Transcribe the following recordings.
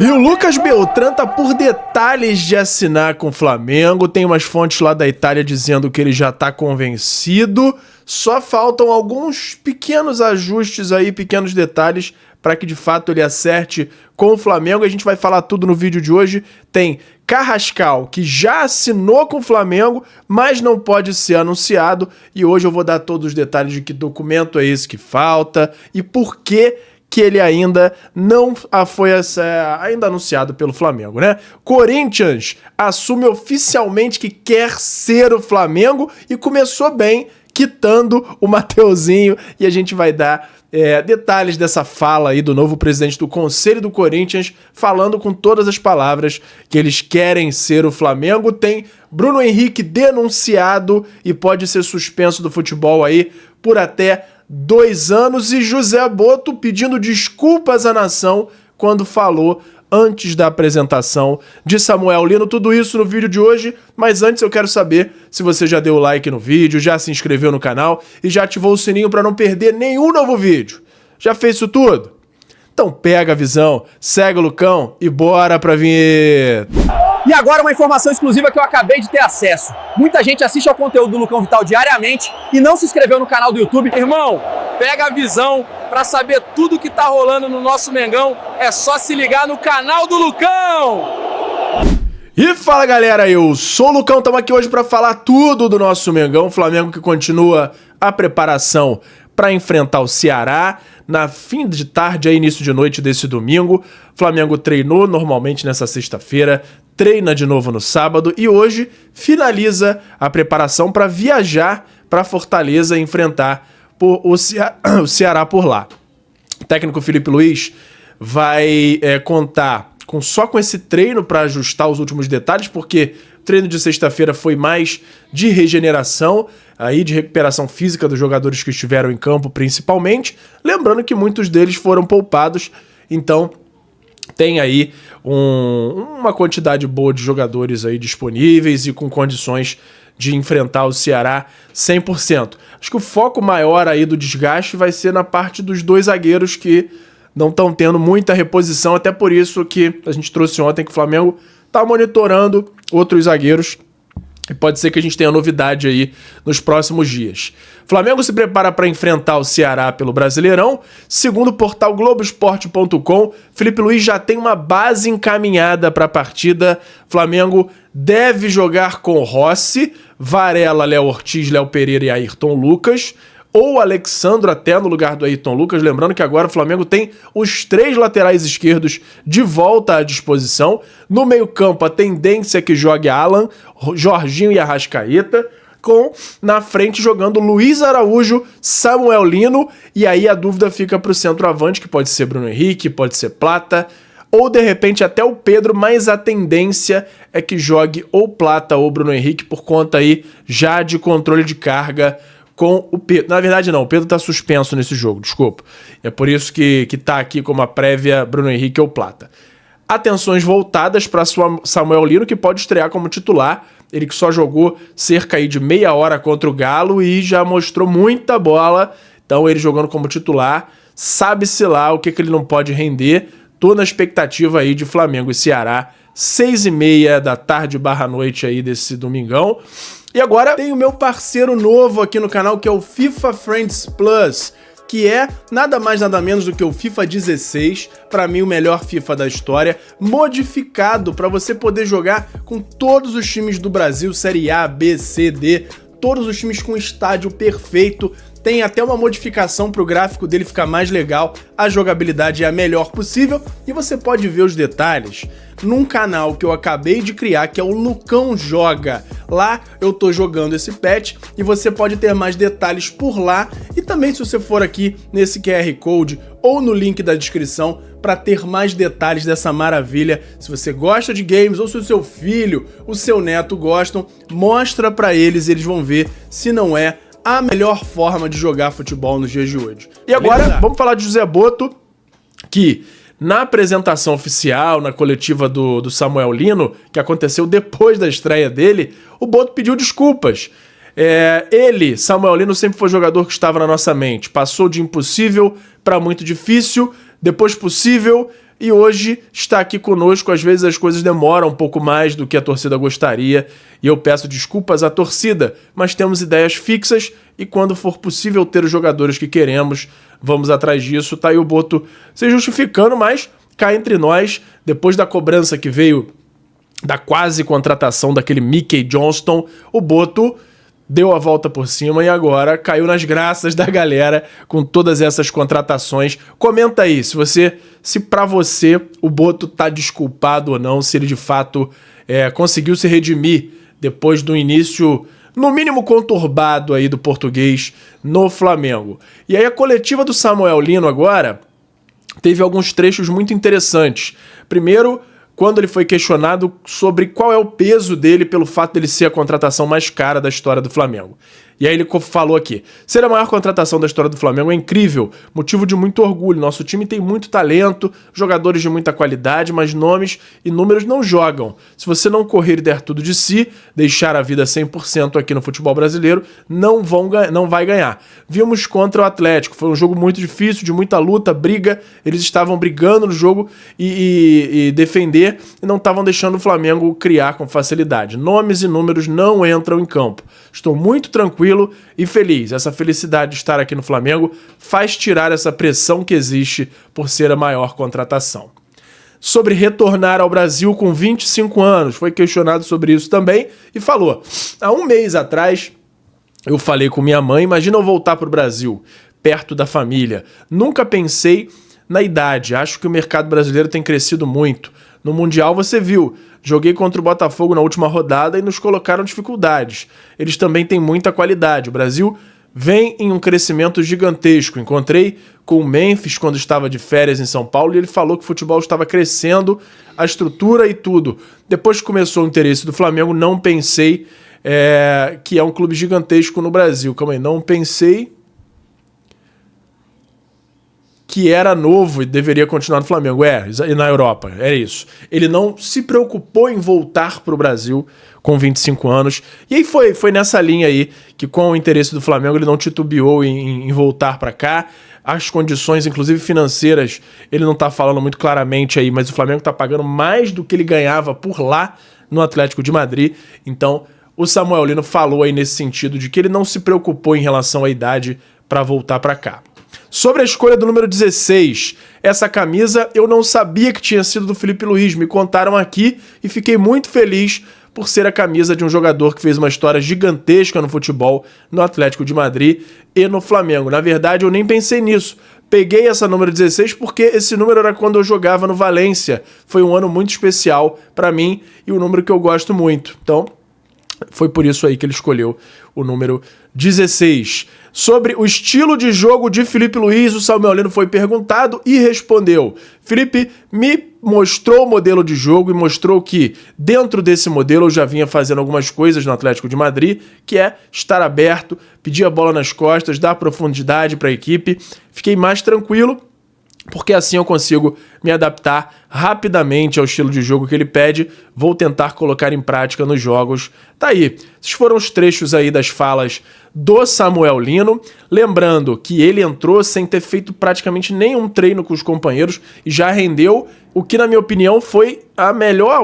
E o Lucas Beltrán tá por detalhes de assinar com o Flamengo. Tem umas fontes lá da Itália dizendo que ele já tá convencido. Só faltam alguns pequenos ajustes aí, pequenos detalhes, para que de fato ele acerte com o Flamengo. A gente vai falar tudo no vídeo de hoje. Tem Carrascal, que já assinou com o Flamengo, mas não pode ser anunciado. E hoje eu vou dar todos os detalhes de que documento é esse que falta e por que ele ainda não foi ainda anunciado pelo Flamengo, né? Corinthians assume oficialmente que quer ser o Flamengo e começou bem, quitando o Mateuzinho, e a gente vai dar detalhes dessa fala aí do novo presidente do Conselho do Corinthians, falando com todas as palavras que eles querem ser o Flamengo. Tem Bruno Henrique denunciado e pode ser suspenso do futebol aí por até 2 anos, e José Boto pedindo desculpas à nação quando falou antes da apresentação de Samuel Lino. Tudo isso no vídeo de hoje, mas antes eu quero saber se você já deu o like no vídeo, já se inscreveu no canal e já ativou o sininho para não perder nenhum novo vídeo. Já fez isso tudo? Então pega a visão, segue o Lucão e bora pra vinheta! E agora uma informação exclusiva que eu acabei de ter acesso. Muita gente assiste ao conteúdo do Lucão Vital diariamente e não se inscreveu no canal do YouTube. Irmão, pega a visão para saber tudo que tá rolando no nosso Mengão. É só se ligar no canal do Lucão! E fala galera, eu sou o Lucão, estamos aqui hoje para falar tudo do nosso Mengão. Flamengo que continua a preparação para enfrentar o Ceará na fim de tarde, aí, início de noite desse domingo. Flamengo treinou normalmente nessa sexta-feira, treina de novo no sábado e hoje finaliza a preparação para viajar para Fortaleza e enfrentar o Ceará por lá. O técnico Felipe Luiz vai contar só com esse treino para ajustar os últimos detalhes, porque o treino de sexta-feira foi mais de regeneração, aí de recuperação física dos jogadores que estiveram em campo principalmente, lembrando que muitos deles foram poupados, então tem aí uma quantidade boa de jogadores aí disponíveis e com condições de enfrentar o Ceará 100%. Acho que o foco maior aí do desgaste vai ser na parte dos 2 zagueiros que não estão tendo muita reposição, até por isso que a gente trouxe ontem que o Flamengo está monitorando outros zagueiros e pode ser que a gente tenha novidade aí nos próximos dias. Flamengo se prepara para enfrentar o Ceará pelo Brasileirão. Segundo o portal Globoesporte.com, Felipe Luiz já tem uma base encaminhada para a partida. Flamengo deve jogar com Rossi, Varela, Léo Ortiz, Léo Pereira e Ayrton Lucas, ou Alexandro até no lugar do Ayrton Lucas, lembrando que agora o Flamengo tem os 3 laterais esquerdos de volta à disposição. No meio-campo, a tendência é que jogue Alan, Jorginho e Arrascaeta, com na frente jogando Luiz Araújo, Samuel Lino, e aí a dúvida fica para o centroavante, que pode ser Bruno Henrique, pode ser Plata, ou de repente até o Pedro, mas a tendência é que jogue ou Plata ou Bruno Henrique por conta aí já de controle de carga com o Pedro. Na verdade não, o Pedro tá suspenso nesse jogo, desculpa. É por isso que tá aqui como a prévia Bruno Henrique ou Plata. Atenções voltadas para Samuel Lino, que pode estrear como titular. Ele que só jogou cerca aí de meia hora contra o Galo e já mostrou muita bola. Então ele jogando como titular, sabe-se lá o que ele não pode render. Tô na expectativa aí de Flamengo e Ceará, 6h30 da tarde / noite aí desse domingão. E agora tem o meu parceiro novo aqui no canal, que é o FIFA Friends Plus, que é nada mais nada menos do que o FIFA 16, para mim o melhor FIFA da história, modificado para você poder jogar com todos os times do Brasil, Série A, B, C, D, todos os times com estádio perfeito. Tem até uma modificação para o gráfico dele ficar mais legal, a jogabilidade é a melhor possível e você pode ver os detalhes num canal que eu acabei de criar, que é o Lucão Joga. Lá eu tô jogando esse patch e você pode ter mais detalhes por lá e também se você for aqui nesse QR Code ou no link da descrição para ter mais detalhes dessa maravilha. Se você gosta de games ou se o seu filho, o seu neto gostam, mostra para eles e eles vão ver se não é a melhor forma de jogar futebol nos dias de hoje. E agora, vamos falar de José Boto, que na apresentação oficial, na coletiva do Samuel Lino, que aconteceu depois da estreia dele, o Boto pediu desculpas. Samuel Lino, sempre foi jogador que estava na nossa mente. Passou de impossível para muito difícil, depois possível, e hoje está aqui conosco. Às vezes as coisas demoram um pouco mais do que a torcida gostaria e eu peço desculpas à torcida, mas temos ideias fixas e quando for possível ter os jogadores que queremos, vamos atrás disso. Tá aí o Boto se justificando, mas cá entre nós, depois da cobrança que veio da quase contratação daquele Mickey Johnston, o Boto deu a volta por cima e agora caiu nas graças da galera com todas essas contratações. Comenta aí se pra você o Boto tá desculpado ou não, se ele de fato conseguiu se redimir depois do início, no mínimo conturbado aí do português no Flamengo. E aí a coletiva do Samuel Lino agora teve alguns trechos muito interessantes. Primeiro, quando ele foi questionado sobre qual é o peso dele pelo fato dele ser a contratação mais cara da história do Flamengo. E aí ele falou aqui: ser a maior contratação da história do Flamengo é incrível, motivo de muito orgulho. Nosso time tem muito talento, jogadores de muita qualidade, mas nomes e números não jogam. Se você não correr e der tudo de si, deixar a vida 100% aqui no futebol brasileiro, não vai ganhar. Vimos contra o Atlético, foi um jogo muito difícil, de muita luta, briga, eles estavam brigando no jogo e defender, e não estavam deixando o Flamengo criar com facilidade. Nomes e números não entram em campo. Estou muito tranquilo e feliz. Essa felicidade de estar aqui no Flamengo faz tirar essa pressão que existe por ser a maior contratação. Sobre retornar ao Brasil com 25 anos, foi questionado sobre isso também e falou: há um mês atrás eu falei com minha mãe, imagina eu voltar para o Brasil, perto da família. Nunca pensei na idade, acho que o mercado brasileiro tem crescido muito. No Mundial você viu, joguei contra o Botafogo na última rodada e nos colocaram dificuldades. Eles também têm muita qualidade. O Brasil vem em um crescimento gigantesco. Encontrei com o Memphis quando estava de férias em São Paulo e ele falou que o futebol estava crescendo, a estrutura e tudo. Depois que começou o interesse do Flamengo, não pensei que é um clube gigantesco no Brasil. Calma aí, não pensei que era novo e deveria continuar no Flamengo. E na Europa, é isso. Ele não se preocupou em voltar para o Brasil com 25 anos. E aí foi nessa linha aí que, com o interesse do Flamengo, ele não titubeou em voltar para cá. As condições, inclusive financeiras, ele não está falando muito claramente aí, mas o Flamengo está pagando mais do que ele ganhava por lá no Atlético de Madrid. Então, o Samuel Lino falou aí nesse sentido de que ele não se preocupou em relação à idade para voltar para cá. Sobre a escolha do número 16, essa camisa eu não sabia que tinha sido do Filipe Luís, me contaram aqui e fiquei muito feliz por ser a camisa de um jogador que fez uma história gigantesca no futebol, no Atlético de Madrid e no Flamengo. Na verdade, eu nem pensei nisso. Peguei essa número 16 porque esse número era quando eu jogava no Valência. Foi um ano muito especial para mim e um número que eu gosto muito. Então, foi por isso aí que ele escolheu o número 16. Sobre o estilo de jogo de Filipe Luís, o Samuel Lino foi perguntado e respondeu: Filipe me mostrou o modelo de jogo e mostrou que dentro desse modelo eu já vinha fazendo algumas coisas no Atlético de Madrid, que é estar aberto, pedir a bola nas costas, dar profundidade para a equipe. Fiquei mais tranquilo, porque assim eu consigo me adaptar rapidamente ao estilo de jogo que ele pede. Vou tentar colocar em prática nos jogos. Tá aí. Esses foram os trechos aí das falas do Samuel Lino. Lembrando que ele entrou sem ter feito praticamente nenhum treino com os companheiros e já rendeu o que, na minha opinião, foi o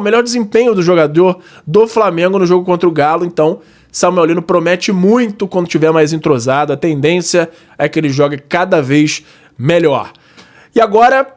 melhor desempenho do jogador do Flamengo no jogo contra o Galo. Então, Samuel Lino promete muito quando tiver mais entrosado. A tendência é que ele jogue cada vez melhor. E agora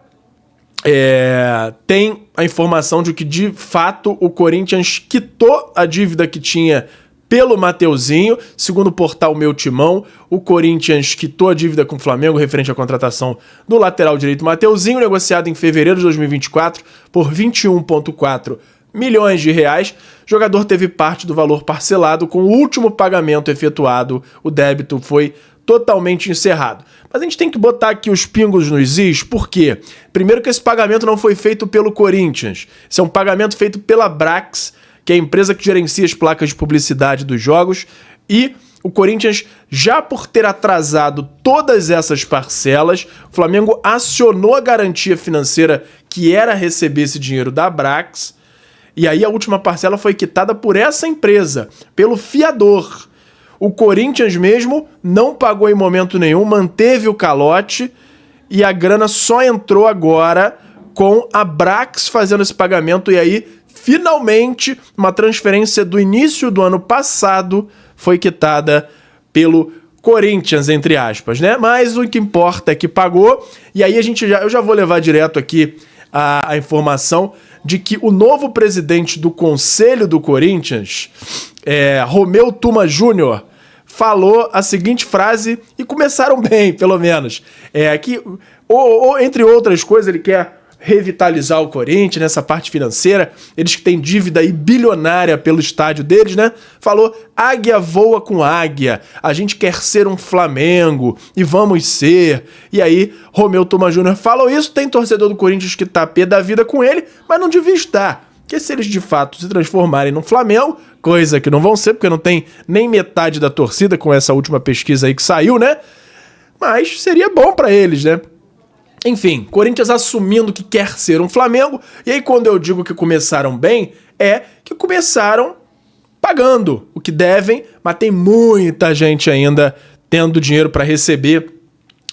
tem a informação de que, de fato, o Corinthians quitou a dívida que tinha pelo Mateuzinho. Segundo o portal Meu Timão, o Corinthians quitou a dívida com o Flamengo referente à contratação do lateral direito Mateuzinho, negociado em fevereiro de 2024 por 21,4 milhões de reais. O jogador teve parte do valor parcelado com o último pagamento efetuado. O débito foi totalmente encerrado. Mas a gente tem que botar aqui os pingos nos is, por quê? Primeiro que esse pagamento não foi feito pelo Corinthians. Esse é um pagamento feito pela Brax, que é a empresa que gerencia as placas de publicidade dos jogos, e o Corinthians, já por ter atrasado todas essas parcelas, o Flamengo acionou a garantia financeira que era receber esse dinheiro da Brax, e aí a última parcela foi quitada por essa empresa, pelo fiador. O Corinthians mesmo não pagou em momento nenhum, manteve o calote e a grana só entrou agora com a Brax fazendo esse pagamento, e aí, finalmente, uma transferência do início do ano passado foi quitada pelo Corinthians, entre aspas, né? Mas o que importa é que pagou, e aí eu já vou levar direto aqui a informação de que o novo presidente do Conselho do Corinthians, Romeu Tuma Júnior, falou a seguinte frase, e começaram bem, pelo menos. Que, entre outras coisas, ele quer revitalizar o Corinthians nessa parte financeira, eles que têm dívida aí bilionária pelo estádio deles, né? Falou, águia voa com águia, a gente quer ser um Flamengo, e vamos ser. E aí, Romeu Tuma Júnior falou isso, tem torcedor do Corinthians que tá pé da vida com ele, mas não devia estar. Porque se eles de fato se transformarem num Flamengo, coisa que não vão ser, porque não tem nem metade da torcida com essa última pesquisa aí que saiu, né? Mas seria bom pra eles, né? Enfim, Corinthians assumindo que quer ser um Flamengo, e aí quando eu digo que começaram bem, é que começaram pagando o que devem, mas tem muita gente ainda tendo dinheiro para receber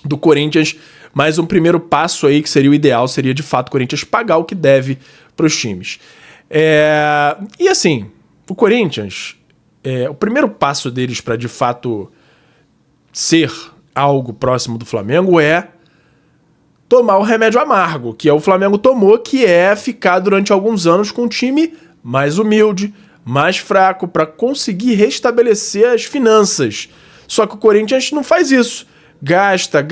do Corinthians, mas um primeiro passo aí, que seria o ideal, seria de fato o Corinthians pagar o que deve para os times. E assim, o Corinthians, o primeiro passo deles para de fato ser algo próximo do Flamengo é tomar o remédio amargo, que o Flamengo tomou, que é ficar durante alguns anos com um time mais humilde, mais fraco, para conseguir restabelecer as finanças. Só que o Corinthians não faz isso. Gasta,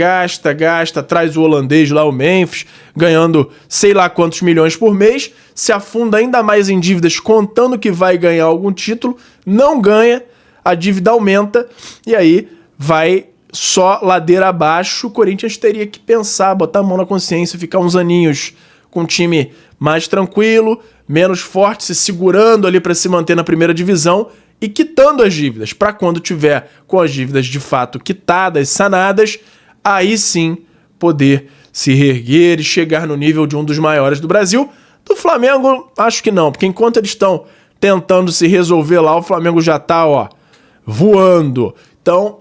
traz o holandês lá, o Memphis, ganhando sei lá quantos milhões por mês, se afunda ainda mais em dívidas, contando que vai ganhar algum título, não ganha, a dívida aumenta, e aí vai só ladeira abaixo. O Corinthians teria que pensar, botar a mão na consciência, ficar uns aninhos com um time mais tranquilo, menos forte, se segurando ali para se manter na primeira divisão e quitando as dívidas, para quando tiver com as dívidas de fato quitadas, sanadas, aí sim poder se reerguer e chegar no nível de um dos maiores do Brasil. Do Flamengo, acho que não, porque enquanto eles estão tentando se resolver lá, o Flamengo já tá, voando. Então,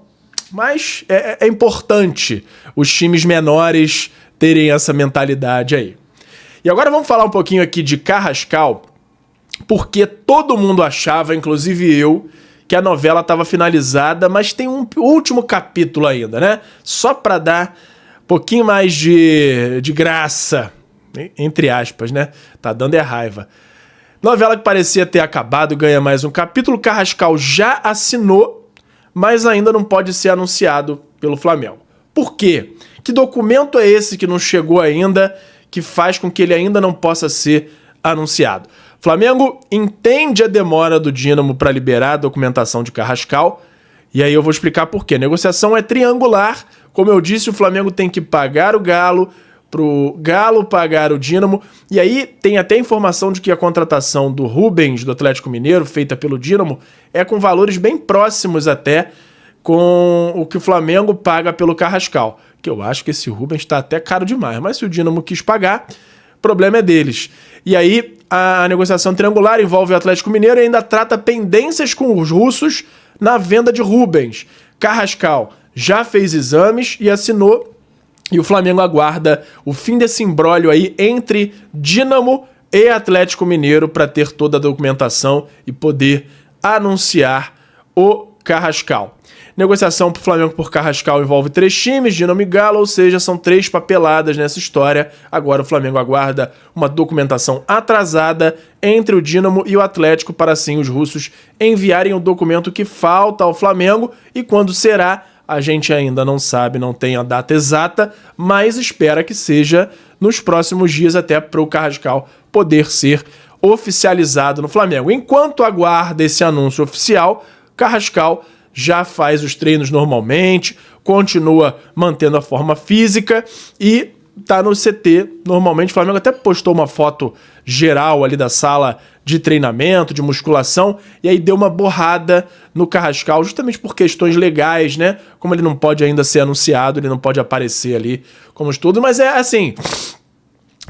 mas é importante os times menores terem essa mentalidade aí. E agora vamos falar um pouquinho aqui de Carrascal, porque todo mundo achava, inclusive eu, que a novela estava finalizada, mas tem um último capítulo ainda, né? Só para dar um pouquinho mais de graça, entre aspas, né? Tá dando raiva. Novela que parecia ter acabado, ganha mais um capítulo. Carrascal já assinou, mas ainda não pode ser anunciado pelo Flamengo. Por quê? Que documento é esse que não chegou ainda, que faz com que ele ainda não possa ser anunciado? Flamengo entende a demora do Dínamo para liberar a documentação de Carrascal, e aí eu vou explicar por quê. A negociação é triangular. Como eu disse, o Flamengo tem que pagar o Galo, pro Galo pagar o Dínamo, e aí tem até informação de que a contratação do Rubens, do Atlético Mineiro, feita pelo Dínamo, é com valores bem próximos até com o que o Flamengo paga pelo Carrascal, que eu acho que esse Rubens está até caro demais, mas se o Dínamo quis pagar, o problema é deles. E aí a negociação triangular envolve o Atlético Mineiro e ainda trata pendências com os russos na venda de Rubens. Carrascal já fez exames e assinou, e o Flamengo aguarda o fim desse imbróglio aí entre Dínamo e Atlético Mineiro para ter toda a documentação e poder anunciar o Carrascal. Negociação para o Flamengo por Carrascal envolve 3 times, Dínamo e Galo, ou seja, são 3 papeladas nessa história. Agora o Flamengo aguarda uma documentação atrasada entre o Dínamo e o Atlético para assim os russos enviarem o documento que falta ao Flamengo, e quando será, a gente ainda não sabe, não tem a data exata, mas espera que seja nos próximos dias até para o Carrascal poder ser oficializado no Flamengo. Enquanto aguarda esse anúncio oficial, Carrascal já faz os treinos normalmente, continua mantendo a forma física e tá no CT normalmente. O Flamengo até postou uma foto geral ali da sala de treinamento, de musculação, e aí deu uma borrada no Carrascal, justamente por questões legais, né? Como ele não pode ainda ser anunciado, ele não pode aparecer ali como estudo, mas é assim,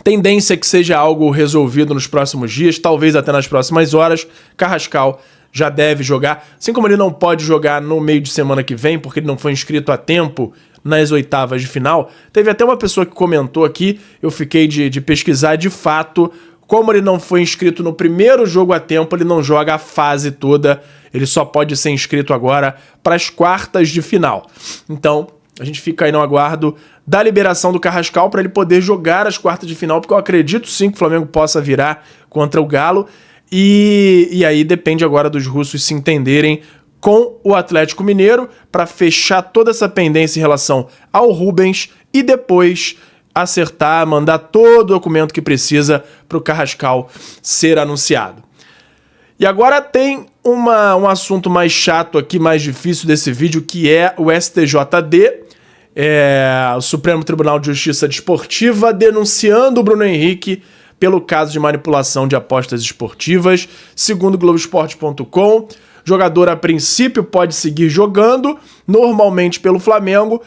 tendência que seja algo resolvido nos próximos dias, talvez até nas próximas horas. Carrascal já deve jogar, assim como ele não pode jogar no meio de semana que vem, porque ele não foi inscrito a tempo nas oitavas de final. Teve até uma pessoa que comentou aqui, eu fiquei de pesquisar, de fato, como ele não foi inscrito no primeiro jogo a tempo, ele não joga a fase toda, ele só pode ser inscrito agora para as quartas de final. Então, a gente fica aí no aguardo da liberação do Carrascal para ele poder jogar as quartas de final, porque eu acredito sim que o Flamengo possa virar contra o Galo, e aí depende agora dos russos se entenderem com o Atlético Mineiro para fechar toda essa pendência em relação ao Rubens e depois acertar, mandar todo o documento que precisa para o Carrascal ser anunciado. E agora tem um assunto mais chato aqui, mais difícil desse vídeo, que é o STJD, o Supremo Tribunal de Justiça Desportiva, denunciando o Bruno Henrique pelo caso de manipulação de apostas esportivas. Segundo Globoesporte.com, jogador a princípio pode seguir jogando, normalmente pelo Flamengo,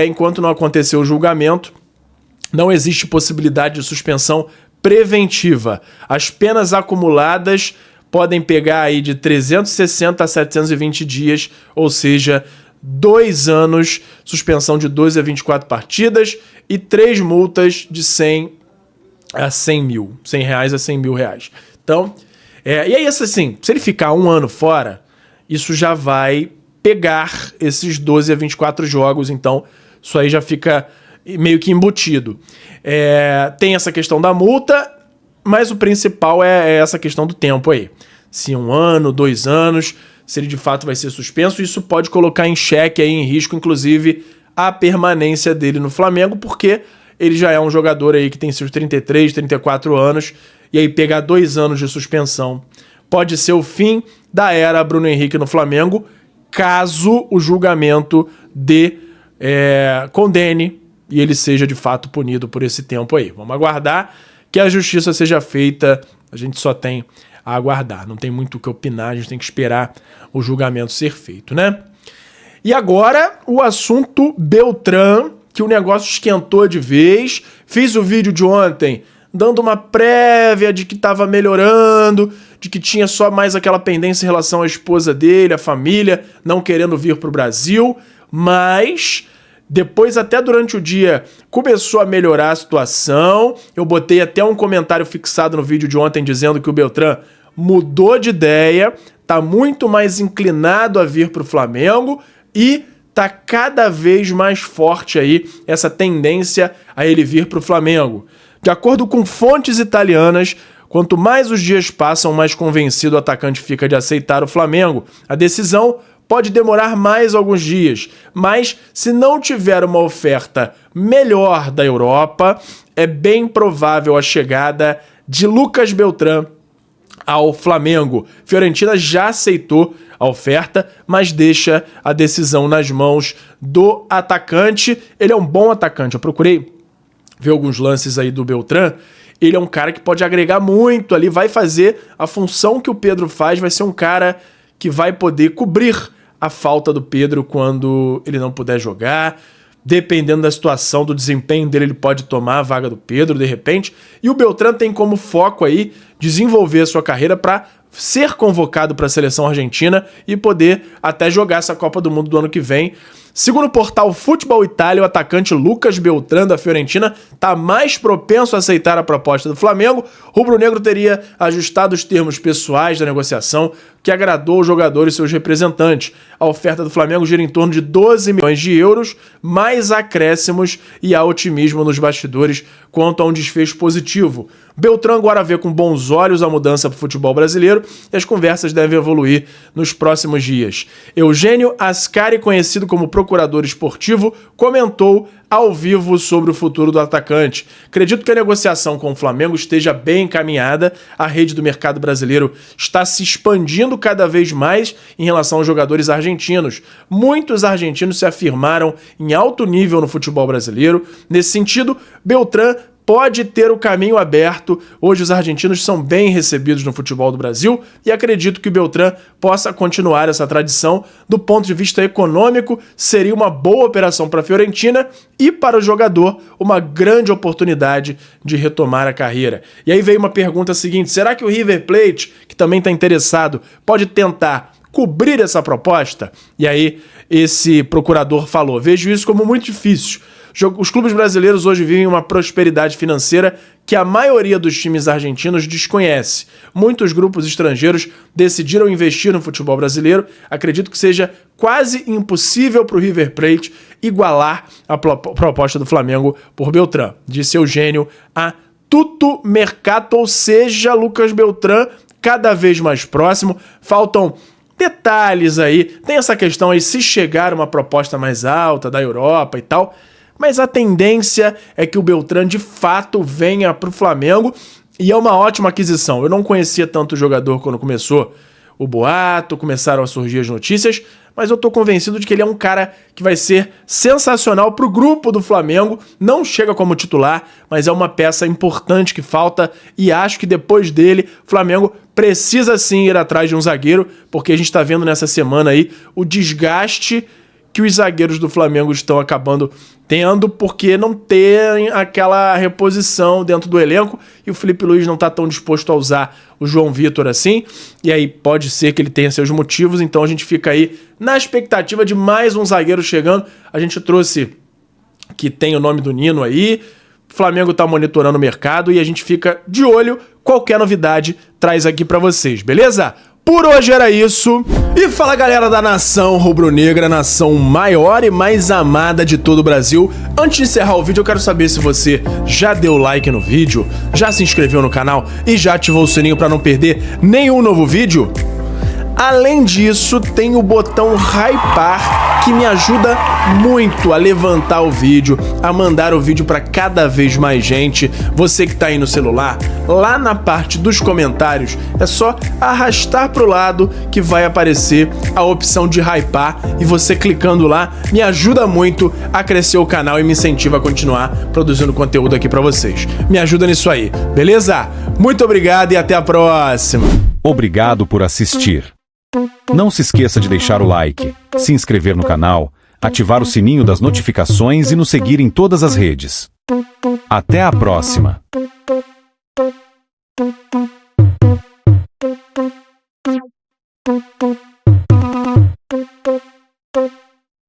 enquanto não aconteceu o julgamento. Não existe possibilidade de suspensão preventiva. As penas acumuladas podem pegar aí de 360 a 720 dias, ou seja, 2 anos, suspensão de 12 a 24 partidas e 3 multas de 100 a 100 mil. 100 reais a 100 mil reais. Então, e aí assim, se ele ficar 1 ano fora, isso já vai pegar esses 12 a 24 jogos, então isso aí já fica meio que embutido. Tem essa questão da multa, mas o principal é essa questão do tempo aí. Se 1 ano, 2 anos, se ele de fato vai ser suspenso, isso pode colocar em xeque, aí, em risco, inclusive, a permanência dele no Flamengo, porque ele já é um jogador aí que tem seus 33, 34 anos, e aí pegar 2 anos de suspensão pode ser o fim da era Bruno Henrique no Flamengo, caso o julgamento condene e ele seja de fato punido por esse tempo aí. Vamos aguardar que a justiça seja feita, a gente só tem a aguardar, não tem muito o que opinar, a gente tem que esperar o julgamento ser feito, né? E agora o assunto Beltrán, que o negócio esquentou de vez. Fiz o vídeo de ontem dando uma prévia de que estava melhorando, de que tinha só mais aquela pendência em relação à esposa dele, à família, não querendo vir para o Brasil, mas depois, até durante o dia, começou a melhorar a situação. Eu botei até um comentário fixado no vídeo de ontem dizendo que o Beltrán mudou de ideia, tá muito mais inclinado a vir para o Flamengo e tá cada vez mais forte aí essa tendência a ele vir para o Flamengo. De acordo com fontes italianas, quanto mais os dias passam, mais convencido o atacante fica de aceitar o Flamengo. A decisão pode demorar mais alguns dias, mas se não tiver uma oferta melhor da Europa, é bem provável a chegada de Lucas Beltrán ao Flamengo. Fiorentina já aceitou a oferta, mas deixa a decisão nas mãos do atacante. Ele é um bom atacante, eu procurei ver alguns lances aí do Beltrán. Ele é um cara que pode agregar muito ali, vai fazer a função que o Pedro faz, vai ser um cara que vai poder cobrir a falta do Pedro quando ele não puder jogar. Dependendo da situação, do desempenho dele, ele pode tomar a vaga do Pedro, de repente. E o Beltrán tem como foco aí desenvolver a sua carreira para ser convocado para a seleção argentina e poder até jogar essa Copa do Mundo do ano que vem. Segundo o portal Futebol Itália, o atacante Lucas Beltrán da Fiorentina está mais propenso a aceitar a proposta do Flamengo. O rubro-negro teria ajustado os termos pessoais da negociação, que agradou o jogador e seus representantes. A oferta do Flamengo gira em torno de 12 milhões de euros, mais acréscimos, e há otimismo nos bastidores quanto a um desfecho positivo. Beltrán agora vê com bons olhos a mudança para o futebol brasileiro e as conversas devem evoluir nos próximos dias. Eugênio Ascari, conhecido como procurador esportivo, comentou ao vivo sobre o futuro do atacante. Acredito que a negociação com o Flamengo esteja bem encaminhada. A rede do mercado brasileiro está se expandindo cada vez mais em relação aos jogadores argentinos. Muitos argentinos se afirmaram em alto nível no futebol brasileiro. Nesse sentido, Beltrán pode ter o caminho aberto. Hoje os argentinos são bem recebidos no futebol do Brasil e acredito que o Beltrán possa continuar essa tradição. Do ponto de vista econômico, seria uma boa operação para a Fiorentina e para o jogador uma grande oportunidade de retomar a carreira. E aí veio uma pergunta seguinte: será que o River Plate, que também está interessado, pode tentar cobrir essa proposta? E aí esse procurador falou. Vejo isso como muito difícil. Os clubes brasileiros hoje vivem uma prosperidade financeira que a maioria dos times argentinos desconhece. Muitos grupos estrangeiros decidiram investir no futebol brasileiro. Acredito que seja quase impossível para o River Plate igualar a proposta do Flamengo por Beltrán, disse Eugênio a Tutto Mercato, ou seja, Lucas Beltrán cada vez mais próximo. Faltam detalhes aí, tem essa questão aí se chegar uma proposta mais alta da Europa e tal, mas a tendência é que o Beltrán de fato venha para o Flamengo e é uma ótima aquisição. Eu não conhecia tanto o jogador quando começou o boato, começaram a surgir as notícias, mas eu tô convencido de que ele é um cara que vai ser sensacional pro grupo do Flamengo. Não chega como titular, mas é uma peça importante que falta e acho que depois dele, o Flamengo precisa sim ir atrás de um zagueiro, porque a gente tá vendo nessa semana aí o desgaste que os zagueiros do Flamengo estão acabando tendo, porque não tem aquela reposição dentro do elenco e o Felipe Luiz não está tão disposto a usar o João Vitor assim, e aí pode ser que ele tenha seus motivos, então a gente fica aí na expectativa de mais um zagueiro chegando. A gente trouxe que tem o nome do Nino aí, o Flamengo está monitorando o mercado e a gente fica de olho, qualquer novidade traz aqui para vocês, beleza? Por hoje era isso. E fala galera da nação rubro-negra, nação maior e mais amada de todo o Brasil. Antes de encerrar o vídeo, eu quero saber se você já deu like no vídeo, já se inscreveu no canal e já ativou o sininho para não perder nenhum novo vídeo. Além disso, tem o botão hypar que me ajuda muito a levantar o vídeo, a mandar o vídeo para cada vez mais gente. Você que tá aí no celular, lá na parte dos comentários, é só arrastar pro lado que vai aparecer a opção de hypar e você clicando lá me ajuda muito a crescer o canal e me incentiva a continuar produzindo conteúdo aqui para vocês. Me ajuda nisso aí, beleza? Muito obrigado e até a próxima. Obrigado por assistir. Não se esqueça de deixar o like, se inscrever no canal, ativar o sininho das notificações e nos seguir em todas as redes. Até a próxima!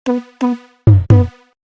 Thank you.